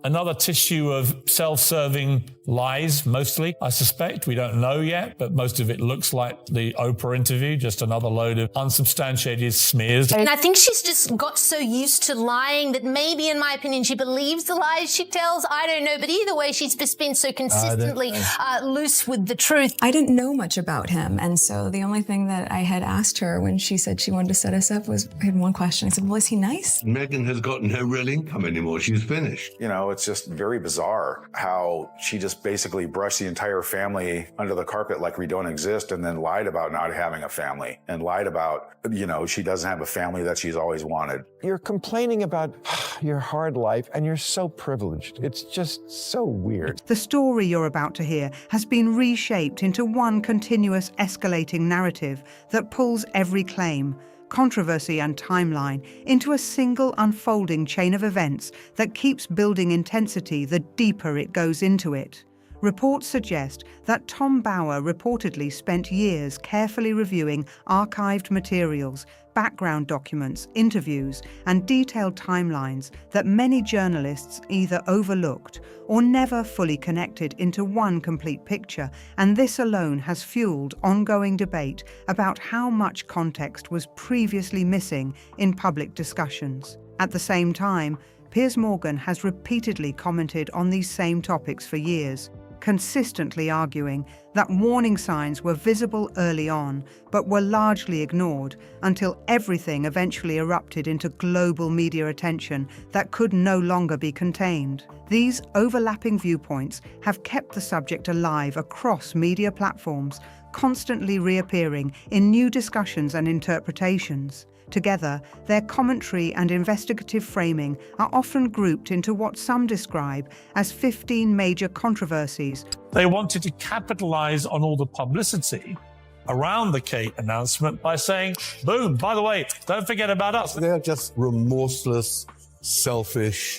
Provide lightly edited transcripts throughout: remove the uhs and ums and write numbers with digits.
Another tissue of self-serving lies, mostly, I suspect. We don't know yet, but most of it looks like the Oprah interview, just another load of unsubstantiated smears. And I think she's just got so used to lying that maybe, in my opinion, she believes the lies she tells. I don't know, but either way, she's just been so consistently loose with the truth. I didn't know much about him, and so the only thing that I had asked her when she said she wanted to set us up was, I had one question. I said, well, is he nice? Meghan has got no real income anymore. She's finished. You know, it's just very bizarre how she just basically brushed the entire family under the carpet like we don't exist, and then lied about not having a family and lied about, you know, she doesn't have a family that she's always wanted. You're complaining about your hard life and you're so privileged. It's just so weird. The story you're about to hear has been reshaped into one continuous escalating narrative that pulls every claim, controversy and timeline into a single unfolding chain of events that keeps building intensity the deeper it goes into it. Reports suggest that Tom Bower reportedly spent years carefully reviewing archived materials, background documents, interviews, and detailed timelines that many journalists either overlooked or never fully connected into one complete picture, and this alone has fueled ongoing debate about how much context was previously missing in public discussions. At the same time, Piers Morgan has repeatedly commented on these same topics for years, consistently arguing that warning signs were visible early on, but were largely ignored until everything eventually erupted into global media attention that could no longer be contained. These overlapping viewpoints have kept the subject alive across media platforms, constantly reappearing in new discussions and interpretations. Together, their commentary and investigative framing are often grouped into what some describe as 15 major controversies. They wanted to capitalize on all the publicity around the Kate announcement by saying, boom, by the way, don't forget about us. They're just remorseless, selfish,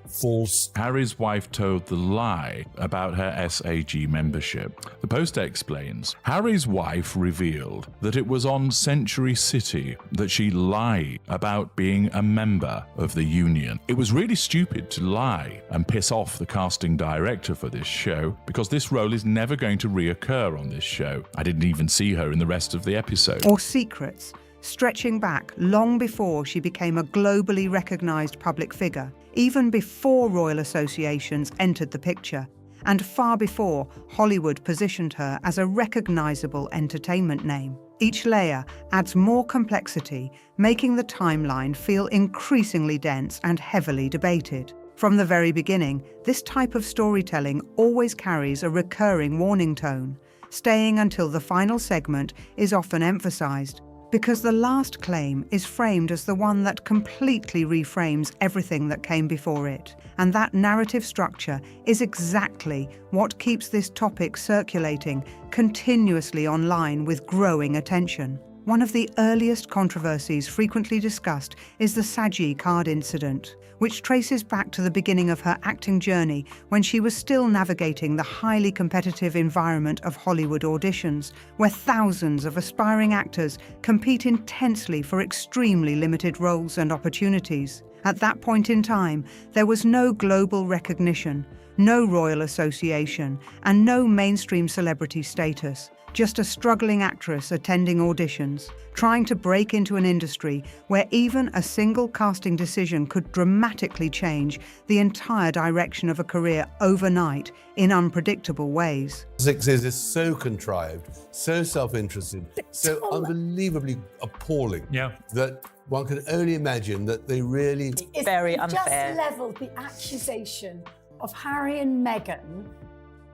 false. Harry's wife told the lie about her SAG membership. The Post explains, Harry's wife revealed that it was on Century City that she lied about being a member of the union. It was really stupid to lie and piss off the casting director for this show, because this role is never going to reoccur on this show. I didn't even see her in the rest of the episode. Or secrets, stretching back long before she became a globally recognized public figure, even before royal associations entered the picture, and far before Hollywood positioned her as a recognizable entertainment name. Each layer adds more complexity, making the timeline feel increasingly dense and heavily debated. From the very beginning, this type of storytelling always carries a recurring warning tone, staying until the final segment is often emphasized, because the last claim is framed as the one that completely reframes everything that came before it. And that narrative structure is exactly what keeps this topic circulating continuously online with growing attention. One of the earliest controversies frequently discussed is the SAG card incident, which traces back to the beginning of her acting journey when she was still navigating the highly competitive environment of Hollywood auditions, where thousands of aspiring actors compete intensely for extremely limited roles and opportunities. At that point in time, there was no global recognition, no royal association, and no mainstream celebrity status. Just a struggling actress attending auditions, trying to break into an industry where even a single casting decision could dramatically change the entire direction of a career overnight in unpredictable ways. Sussex is so contrived, so self-interested, so unbelievably appalling that one can only imagine that they really... It's very unfair. Just levelled the accusation of Harry and Meghan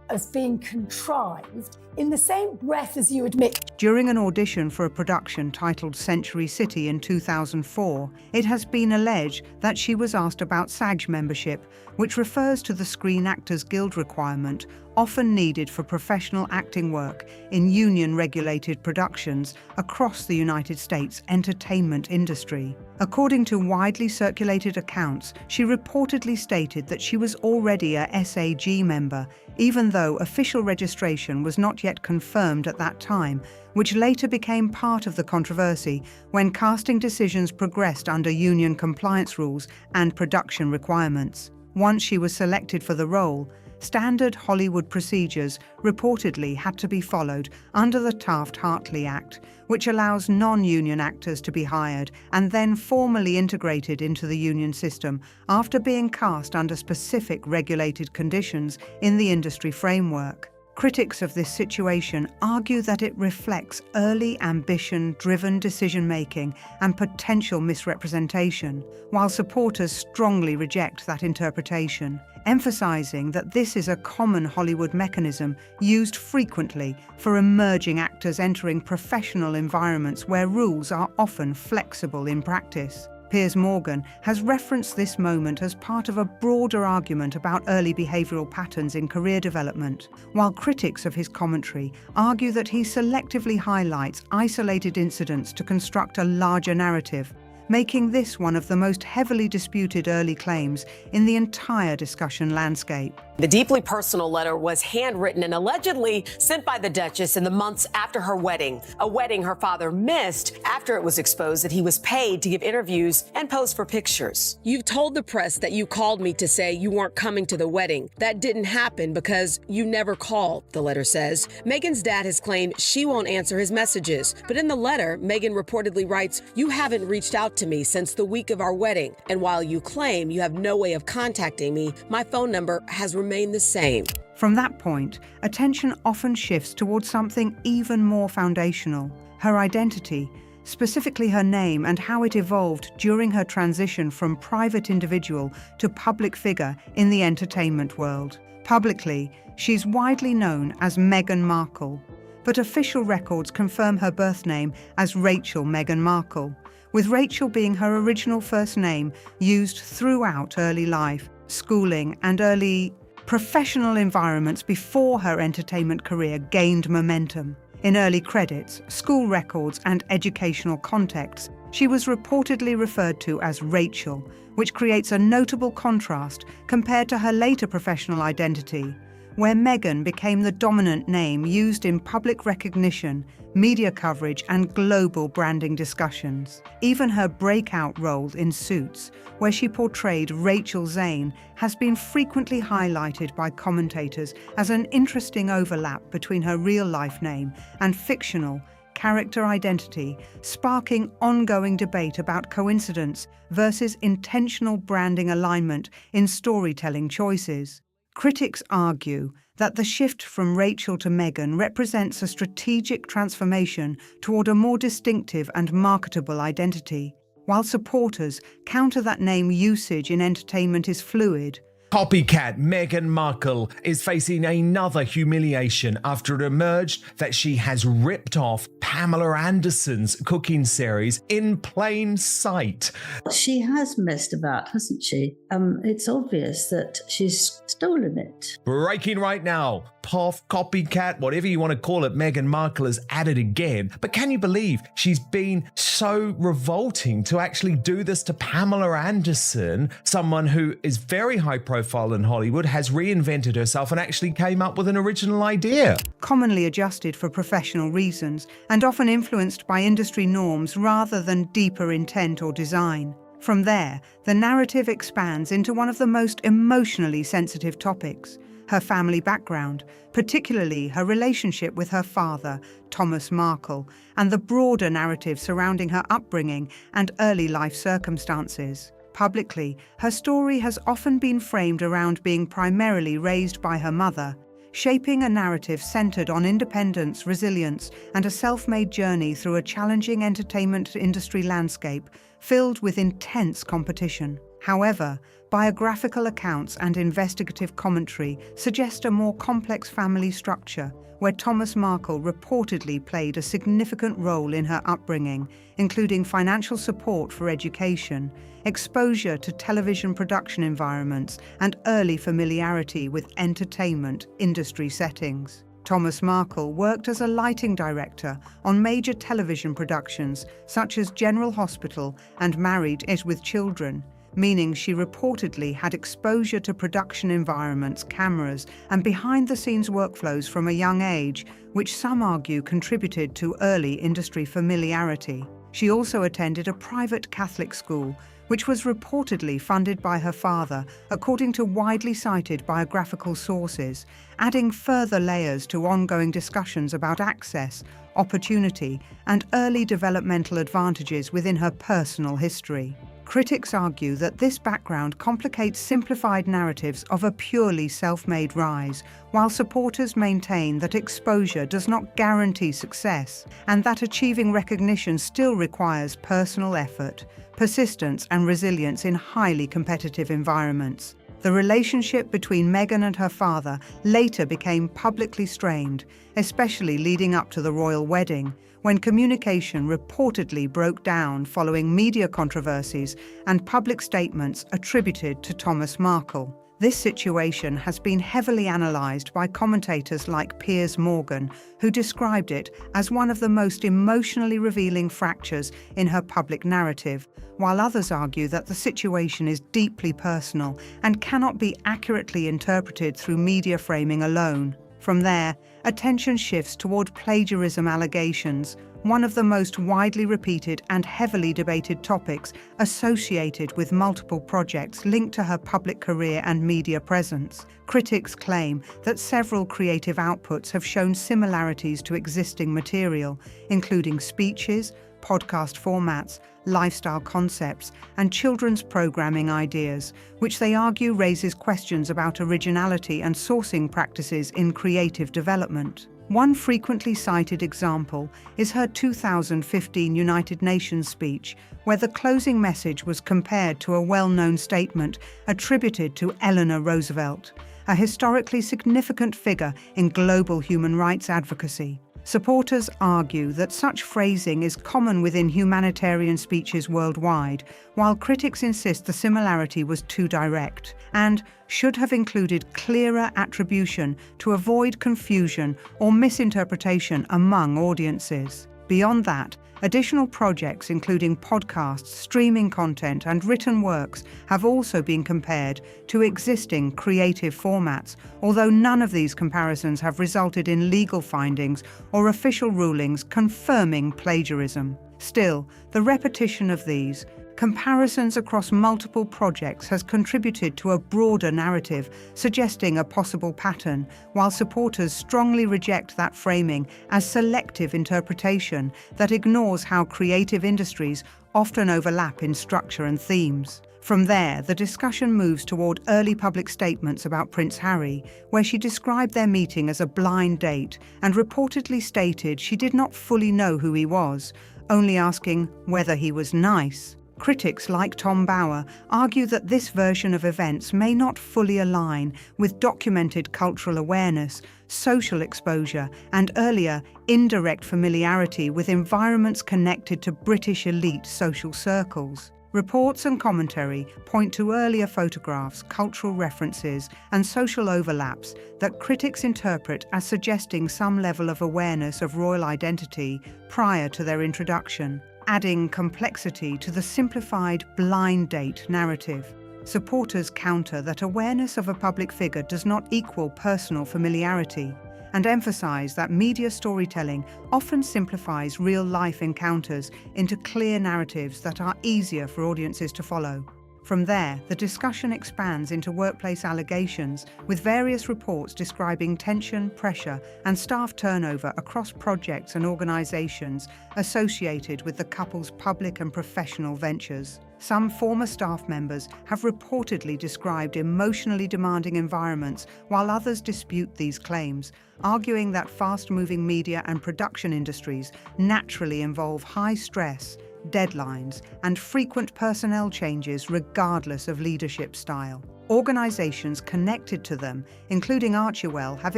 as being contrived in the same breath as you admit. During an audition for a production titled Century City in 2004, it has been alleged that she was asked about SAG membership, which refers to the Screen Actors Guild requirement often needed for professional acting work in union-regulated productions across the United States entertainment industry. According to widely circulated accounts, she reportedly stated that she was already a SAG member, even though official registration was not yet confirmed at that time, which later became part of the controversy when casting decisions progressed under union compliance rules and production requirements. Once she was selected for the role, standard Hollywood procedures reportedly had to be followed under the Taft-Hartley Act, which allows non-union actors to be hired and then formally integrated into the union system after being cast under specific regulated conditions in the industry framework. Critics of this situation argue that it reflects early ambition-driven decision-making and potential misrepresentation, while supporters strongly reject that interpretation, emphasizing that this is a common Hollywood mechanism used frequently for emerging actors entering professional environments where rules are often flexible in practice. Piers Morgan has referenced this moment as part of a broader argument about early behavioural patterns in career development, while critics of his commentary argue that he selectively highlights isolated incidents to construct a larger narrative, making this one of the most heavily disputed early claims in the entire discussion landscape. The deeply personal letter was handwritten and allegedly sent by the Duchess in the months after her wedding, a wedding her father missed after it was exposed that he was paid to give interviews and pose for pictures. You've told the press that you called me to say you weren't coming to the wedding. That didn't happen because you never called, the letter says. Meghan's dad has claimed she won't answer his messages, but in the letter, Meghan reportedly writes, "You haven't reached out to me since the week of our wedding, and while you claim you have no way of contacting me, my phone number has remained the same." From that point, attention often shifts towards something even more foundational: her identity, specifically her name and how it evolved during her transition from private individual to public figure in the entertainment world. Publicly, she's widely known as Meghan Markle, but official records confirm her birth name as Rachel Meghan Markle, with Rachel being her original first name used throughout early life, schooling, and early professional environments before her entertainment career gained momentum. In early credits, school records, and educational contexts, she was reportedly referred to as Rachel, which creates a notable contrast compared to her later professional identity, where Meghan became the dominant name used in public recognition, media coverage, and global branding discussions. Even her breakout role in Suits, where she portrayed Rachel Zane, has been frequently highlighted by commentators as an interesting overlap between her real-life name and fictional character identity, sparking ongoing debate about coincidence versus intentional branding alignment in storytelling choices. Critics argue that the shift from Rachel to Meghan represents a strategic transformation toward a more distinctive and marketable identity, while supporters counter that name usage in entertainment is fluid. Copycat Meghan Markle is facing another humiliation after it emerged that she has ripped off Pamela Anderson's cooking series in plain sight. She has messed about, hasn't she? It's obvious that she's stolen it. Breaking right now. Puff, copycat, whatever you want to call it, Meghan Markle is at it again. But can you believe she's been so revolting to actually do this to Pamela Anderson, someone who is very high profile in Hollywood, has reinvented herself and actually came up with an original idea. Commonly adjusted for professional reasons and often influenced by industry norms rather than deeper intent or design. From there, the narrative expands into one of the most emotionally sensitive topics: her family background, particularly her relationship with her father, Thomas Markle, and the broader narrative surrounding her upbringing and early life circumstances. Publicly, her story has often been framed around being primarily raised by her mother, shaping a narrative centered on independence, resilience, and a self-made journey through a challenging entertainment industry landscape filled with intense competition. However, biographical accounts and investigative commentary suggest a more complex family structure, where Thomas Markle reportedly played a significant role in her upbringing, including financial support for education, exposure to television production environments, and early familiarity with entertainment industry settings. Thomas Markle worked as a lighting director on major television productions such as General Hospital and Married with Children, meaning she reportedly had exposure to production environments, cameras, and behind-the-scenes workflows from a young age, which some argue contributed to early industry familiarity. She also attended a private Catholic school, which was reportedly funded by her father, according to widely cited biographical sources, adding further layers to ongoing discussions about access, opportunity, and early developmental advantages within her personal history. Critics argue that this background complicates simplified narratives of a purely self-made rise, while supporters maintain that exposure does not guarantee success and that achieving recognition still requires personal effort, persistence, and resilience in highly competitive environments. The relationship between Meghan and her father later became publicly strained, especially leading up to the royal wedding, when communication reportedly broke down following media controversies and public statements attributed to Thomas Markle. This situation has been heavily analysed by commentators like Piers Morgan, who described it as one of the most emotionally revealing fractures in her public narrative, while others argue that the situation is deeply personal and cannot be accurately interpreted through media framing alone. From there, attention shifts toward plagiarism allegations, one of the most widely repeated and heavily debated topics associated with multiple projects linked to her public career and media presence. Critics claim that several creative outputs have shown similarities to existing material, including speeches, podcast formats, lifestyle concepts, and children's programming ideas, which they argue raises questions about originality and sourcing practices in creative development. One frequently cited example is her 2015 United Nations speech, where the closing message was compared to a well-known statement attributed to Eleanor Roosevelt, a historically significant figure in global human rights advocacy. Supporters argue that such phrasing is common within humanitarian speeches worldwide, while critics insist the similarity was too direct and should have included clearer attribution to avoid confusion or misinterpretation among audiences. Beyond that, additional projects including podcasts, streaming content, and written works have also been compared to existing creative formats, although none of these comparisons have resulted in legal findings or official rulings confirming plagiarism. Still, the repetition of these comparisons across multiple projects has contributed to a broader narrative, suggesting a possible pattern, while supporters strongly reject that framing as selective interpretation that ignores how creative industries often overlap in structure and themes. From there, the discussion moves toward early public statements about Prince Harry, where she described their meeting as a blind date and reportedly stated she did not fully know who he was, only asking whether he was nice. Critics like Tom Bower argue that this version of events may not fully align with documented cultural awareness, social exposure, and earlier indirect familiarity with environments connected to British elite social circles. Reports and commentary point to earlier photographs, cultural references, and social overlaps that critics interpret as suggesting some level of awareness of royal identity prior to their introduction, adding complexity to the simplified blind date narrative. Supporters counter that awareness of a public figure does not equal personal familiarity, and emphasize that media storytelling often simplifies real-life encounters into clear narratives that are easier for audiences to follow. From there, the discussion expands into workplace allegations, with various reports describing tension, pressure, and staff turnover across projects and organizations associated with the couple's public and professional ventures. Some former staff members have reportedly described emotionally demanding environments, while others dispute these claims, arguing that fast-moving media and production industries naturally involve high stress, deadlines, and frequent personnel changes regardless of leadership style. Organizations connected to them, including Archewell, have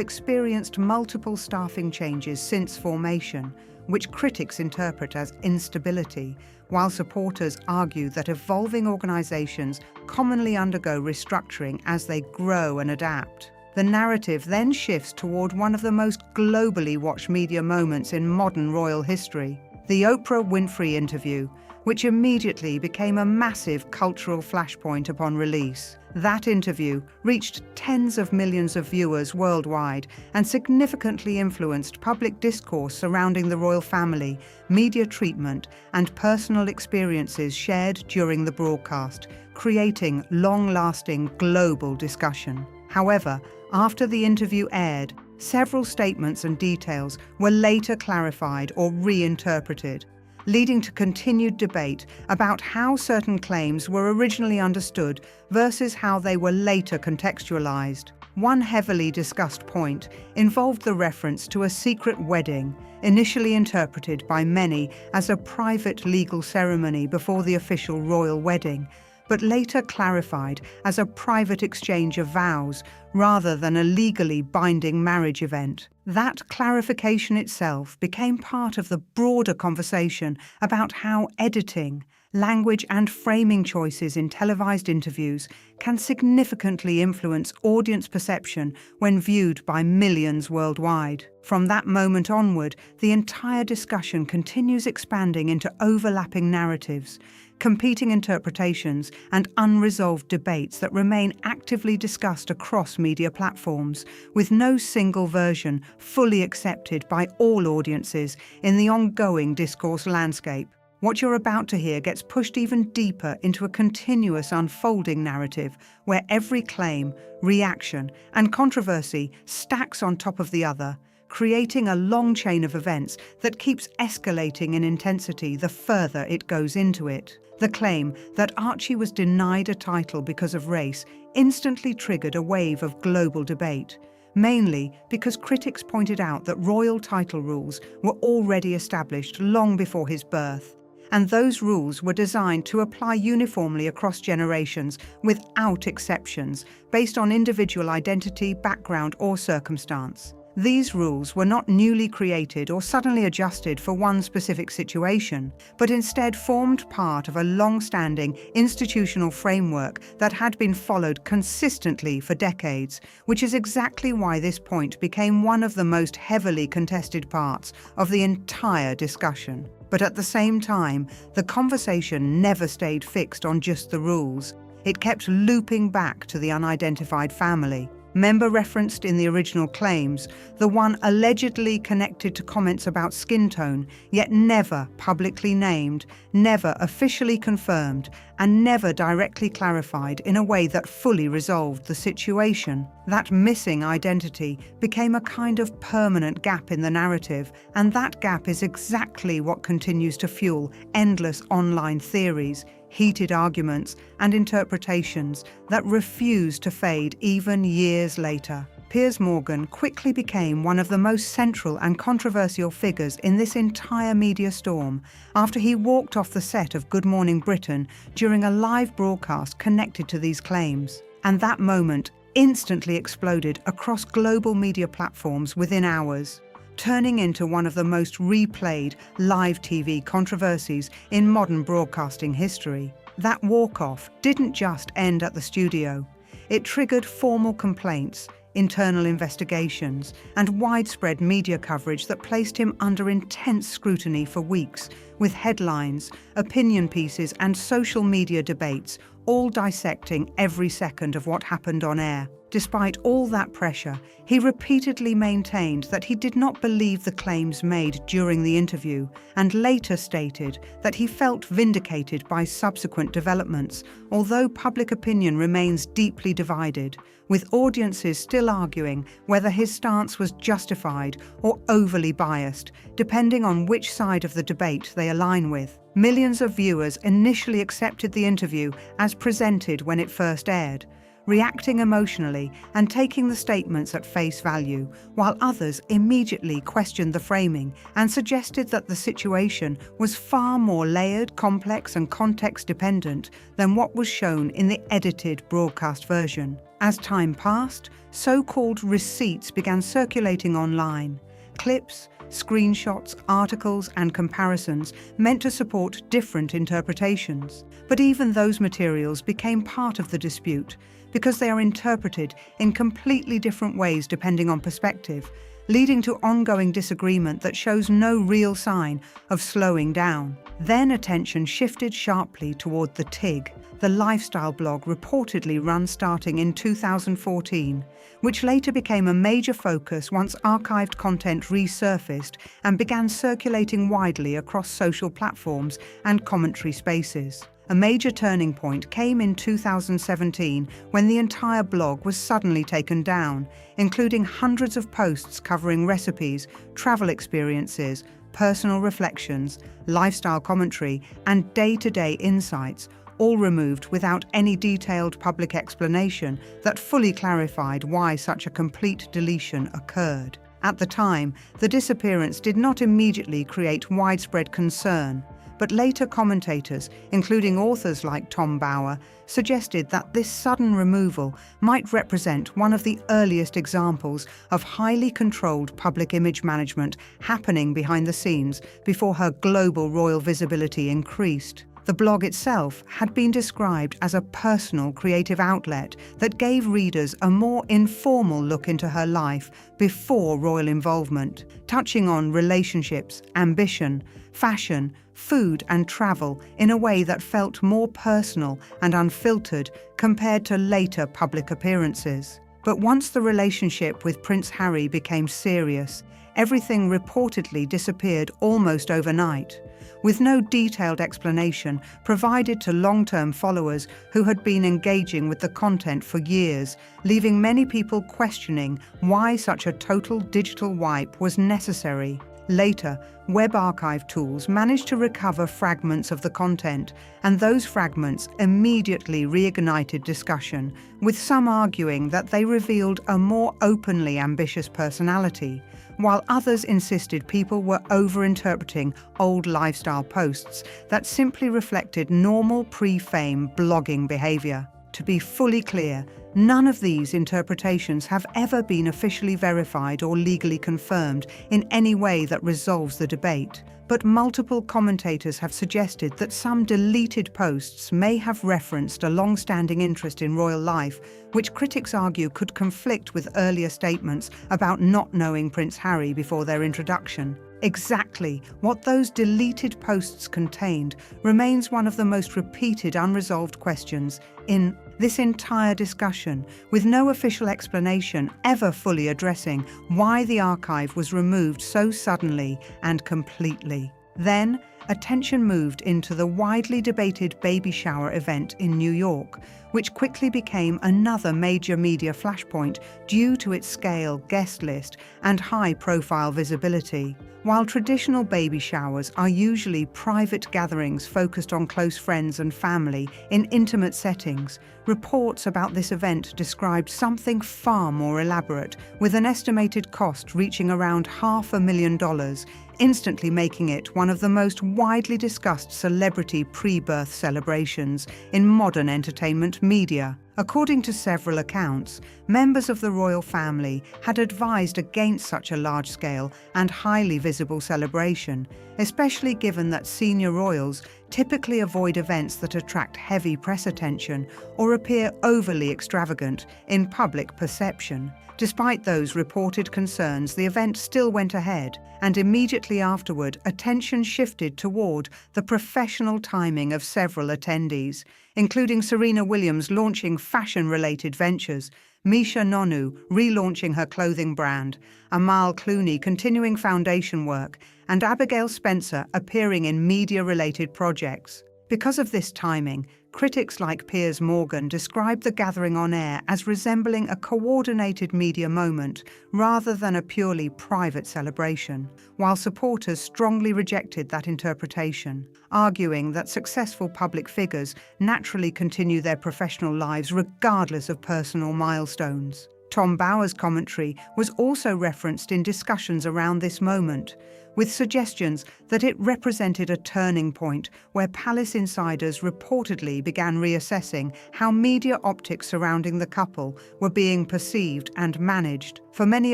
experienced multiple staffing changes since formation, which critics interpret as instability, while supporters argue that evolving organizations commonly undergo restructuring as they grow and adapt. The narrative then shifts toward one of the most globally watched media moments in modern royal history: the Oprah Winfrey interview, which immediately became a massive cultural flashpoint upon release. That interview reached tens of millions of viewers worldwide and significantly influenced public discourse surrounding the royal family, media treatment, and personal experiences shared during the broadcast, creating long-lasting global discussion. However, after the interview aired, several statements and details were later clarified or reinterpreted, leading to continued debate about how certain claims were originally understood versus how they were later contextualized. One heavily discussed point involved the reference to a secret wedding, initially interpreted by many as a private legal ceremony before the official royal wedding, but later clarified as a private exchange of vows rather than a legally binding marriage event. That clarification itself became part of the broader conversation about how editing, language and framing choices in televised interviews can significantly influence audience perception when viewed by millions worldwide. From that moment onward, the entire discussion continues expanding into overlapping narratives, competing interpretations, and unresolved debates that remain actively discussed across media platforms, with no single version fully accepted by all audiences in the ongoing discourse landscape. What you're about to hear gets pushed even deeper into a continuous unfolding narrative where every claim, reaction, and controversy stacks on top of the other, creating a long chain of events that keeps escalating in intensity the further it goes into it. The claim that Archie was denied a title because of race instantly triggered a wave of global debate, mainly because critics pointed out that royal title rules were already established long before his birth, and those rules were designed to apply uniformly across generations without exceptions based on individual identity, background, or circumstance. These rules were not newly created or suddenly adjusted for one specific situation, but instead formed part of a long-standing institutional framework that had been followed consistently for decades, which is exactly why this point became one of the most heavily contested parts of the entire discussion. But at the same time, the conversation never stayed fixed on just the rules. It kept looping back to the unidentified family, member referenced in the original claims, the one allegedly connected to comments about skin tone, yet never publicly named, never officially confirmed, and never directly clarified in a way that fully resolved the situation. That missing identity became a kind of permanent gap in the narrative, and that gap is exactly what continues to fuel endless online theories, heated arguments, and interpretations that refuse to fade even years later. Piers Morgan quickly became one of the most central and controversial figures in this entire media storm after he walked off the set of Good Morning Britain during a live broadcast connected to these claims. And that moment instantly exploded across global media platforms within hours, turning into one of the most replayed live TV controversies in modern broadcasting history. That walk-off didn't just end at the studio. It triggered formal complaints, internal investigations, and widespread media coverage that placed him under intense scrutiny for weeks, with headlines, opinion pieces, and social media debates all dissecting every second of what happened on air. Despite all that pressure, he repeatedly maintained that he did not believe the claims made during the interview, and later stated that he felt vindicated by subsequent developments, although public opinion remains deeply divided, with audiences still arguing whether his stance was justified or overly biased, depending on which side of the debate they align with. Millions of viewers initially accepted the interview as presented when it first aired, reacting emotionally and taking the statements at face value, while others immediately questioned the framing and suggested that the situation was far more layered, complex, and context-dependent than what was shown in the edited broadcast version. As time passed, so-called receipts began circulating online. Clips, screenshots, articles, and comparisons meant to support different interpretations. But even those materials became part of the dispute, because they are interpreted in completely different ways depending on perspective, leading to ongoing disagreement that shows no real sign of slowing down. Then attention shifted sharply toward The Tig, the lifestyle blog reportedly run starting in 2014, which later became a major focus once archived content resurfaced and began circulating widely across social platforms and commentary spaces. A major turning point came in 2017 when the entire blog was suddenly taken down, including hundreds of posts covering recipes, travel experiences, personal reflections, lifestyle commentary, and day-to-day insights, all removed without any detailed public explanation that fully clarified why such a complete deletion occurred. At the time, the disappearance did not immediately create widespread concern, but later commentators, including authors like Tom Bower, suggested that this sudden removal might represent one of the earliest examples of highly controlled public image management happening behind the scenes before her global royal visibility increased. The blog itself had been described as a personal creative outlet that gave readers a more informal look into her life before royal involvement, touching on relationships, ambition, fashion, food and travel in a way that felt more personal and unfiltered compared to later public appearances. But once the relationship with Prince Harry became serious, everything reportedly disappeared almost overnight, with no detailed explanation provided to long-term followers who had been engaging with the content for years, leaving many people questioning why such a total digital wipe was necessary. Later, web archive tools managed to recover fragments of the content, and those fragments immediately reignited discussion, with some arguing that they revealed a more openly ambitious personality, while others insisted people were over-interpreting old lifestyle posts that simply reflected normal pre-fame blogging behavior. To be fully clear, none of these interpretations have ever been officially verified or legally confirmed in any way that resolves the debate, but multiple commentators have suggested that some deleted posts may have referenced a long-standing interest in royal life, which critics argue could conflict with earlier statements about not knowing Prince Harry before their introduction. Exactly what those deleted posts contained remains one of the most repeated unresolved questions in this entire discussion, with no official explanation ever fully addressing why the archive was removed so suddenly and completely. Then, attention moved into the widely debated baby shower event in New York, which quickly became another major media flashpoint due to its scale, guest list, and high-profile visibility. While traditional baby showers are usually private gatherings focused on close friends and family in intimate settings, reports about this event described something far more elaborate, with an estimated cost reaching around $500,000, instantly making it one of the most widely discussed celebrity pre-birth celebrations in modern entertainment media. According to several accounts, members of the royal family had advised against such a large-scale and highly visible celebration, especially given that senior royals typically avoid events that attract heavy press attention or appear overly extravagant in public perception. Despite those reported concerns, the event still went ahead, and immediately afterward, attention shifted toward the professional timing of several attendees, including Serena Williams launching fashion-related ventures, Misha Nonu relaunching her clothing brand, Amal Clooney continuing foundation work, and Abigail Spencer appearing in media-related projects. Because of this timing, critics like Piers Morgan described the gathering on air as resembling a coordinated media moment rather than a purely private celebration, while supporters strongly rejected that interpretation, arguing that successful public figures naturally continue their professional lives regardless of personal milestones. Tom Bower's commentary was also referenced in discussions around this moment, with suggestions that it represented a turning point where palace insiders reportedly began reassessing how media optics surrounding the couple were being perceived and managed. For many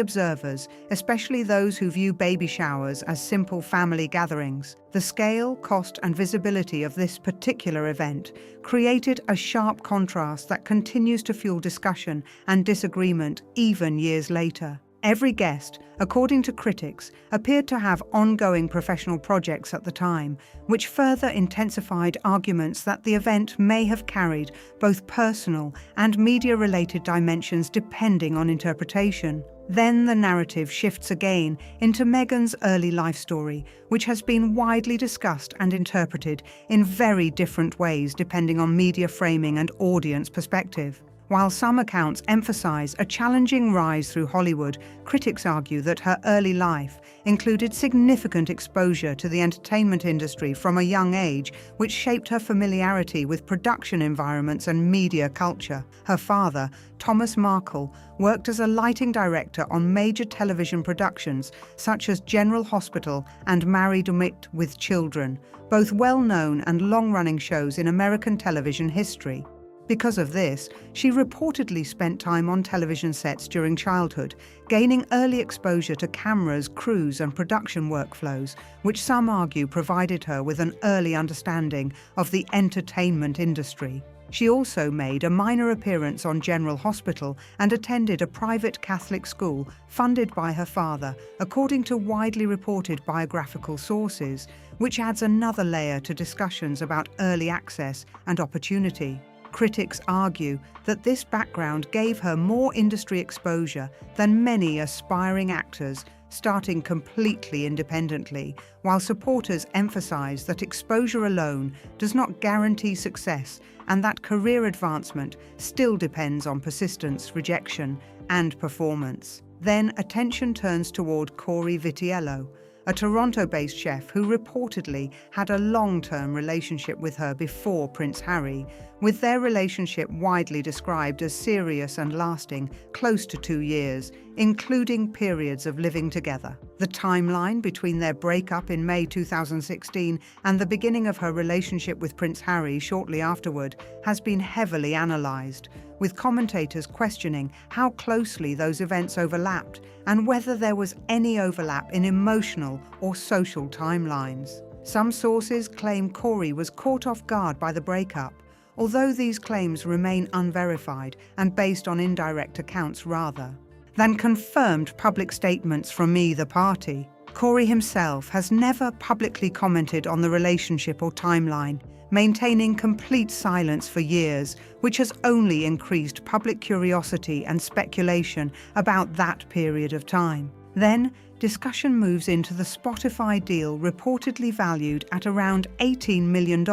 observers, especially those who view baby showers as simple family gatherings, the scale, cost, and visibility of this particular event created a sharp contrast that continues to fuel discussion and disagreement even years later. Every guest, according to critics, appeared to have ongoing professional projects at the time, which further intensified arguments that the event may have carried both personal and media-related dimensions depending on interpretation. Then the narrative shifts again into Meghan's early life story, which has been widely discussed and interpreted in very different ways depending on media framing and audience perspective. While some accounts emphasize a challenging rise through Hollywood, critics argue that her early life included significant exposure to the entertainment industry from a young age, which shaped her familiarity with production environments and media culture. Her father, Thomas Markle, worked as a lighting director on major television productions such as General Hospital and Married with Children, both well-known and long-running shows in American television history. Because of this, she reportedly spent time on television sets during childhood, gaining early exposure to cameras, crews, and production workflows, which some argue provided her with an early understanding of the entertainment industry. She also made a minor appearance on General Hospital and attended a private Catholic school funded by her father, according to widely reported biographical sources, which adds another layer to discussions about early access and opportunity. Critics argue that this background gave her more industry exposure than many aspiring actors starting completely independently, while supporters emphasize that exposure alone does not guarantee success and that career advancement still depends on persistence, rejection, and performance. Then attention turns toward Corey Vitiello, a Toronto-based chef who reportedly had a long-term relationship with her before Prince Harry, with their relationship widely described as serious and lasting close to 2 years, including periods of living together. The timeline between their breakup in May 2016 and the beginning of her relationship with Prince Harry shortly afterward has been heavily analysed, with commentators questioning how closely those events overlapped and whether there was any overlap in emotional or social timelines. Some sources claim Corey was caught off guard by the breakup, although these claims remain unverified and based on indirect accounts rather than confirmed public statements from either party. Corey himself has never publicly commented on the relationship or timeline, maintaining complete silence for years, which has only increased public curiosity and speculation about that period of time. Then, discussion moves into the Spotify deal reportedly valued at around $18 million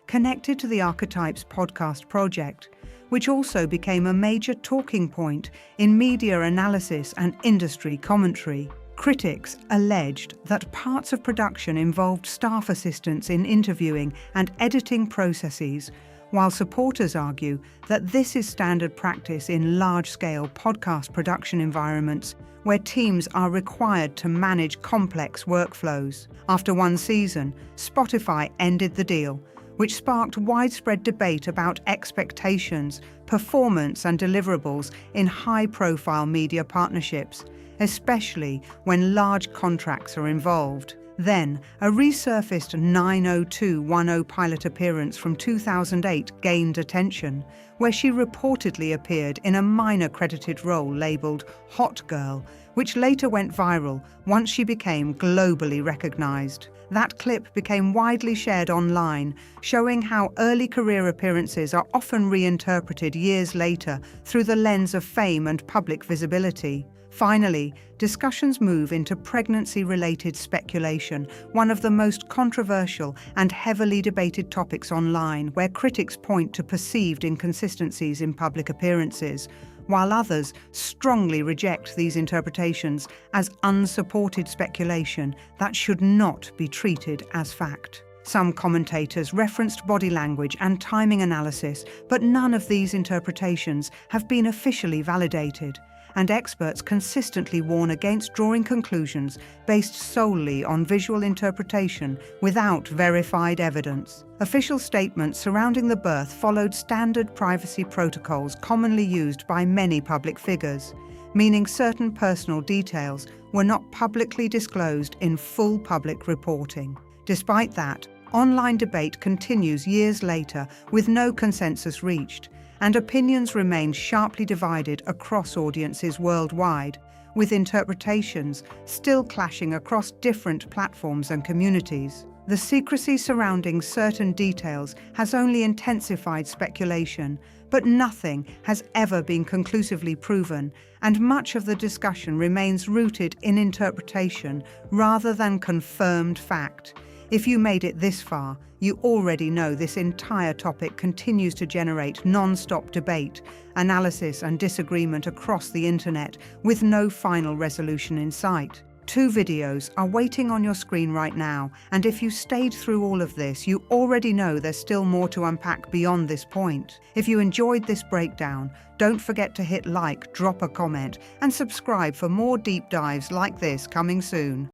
connected to the Archetypes podcast project, which also became a major talking point in media analysis and industry commentary. Critics alleged that parts of production involved staff assistance in interviewing and editing processes, while supporters argue that this is standard practice in large-scale podcast production environments where teams are required to manage complex workflows. After one season, Spotify ended the deal, which sparked widespread debate about expectations, performance, and deliverables in high-profile media partnerships, especially when large contracts are involved. Then, a resurfaced 90210 pilot appearance from 2008 gained attention, where she reportedly appeared in a minor credited role labelled Hot Girl, which later went viral once she became globally recognised. That clip became widely shared online, showing how early career appearances are often reinterpreted years later through the lens of fame and public visibility. Finally, discussions move into pregnancy-related speculation, one of the most controversial and heavily debated topics online, where critics point to perceived inconsistencies in public appearances, while others strongly reject these interpretations as unsupported speculation that should not be treated as fact. Some commentators referenced body language and timing analysis, but none of these interpretations have been officially validated. and experts consistently warn against drawing conclusions based solely on visual interpretation without verified evidence. Official statements surrounding the birth followed standard privacy protocols commonly used by many public figures, meaning certain personal details were not publicly disclosed in full public reporting. Despite that, online debate continues years later with no consensus reached, and opinions remain sharply divided across audiences worldwide, with interpretations still clashing across different platforms and communities. The secrecy surrounding certain details has only intensified speculation, but nothing has ever been conclusively proven, and much of the discussion remains rooted in interpretation rather than confirmed fact. If you made it this far, you already know this entire topic continues to generate non-stop debate, analysis and disagreement across the internet with no final resolution in sight. 2 videos are waiting on your screen right now, and if you stayed through all of this, you already know there's still more to unpack beyond this point. If you enjoyed this breakdown, don't forget to hit like, drop a comment, and subscribe for more deep dives like this coming soon.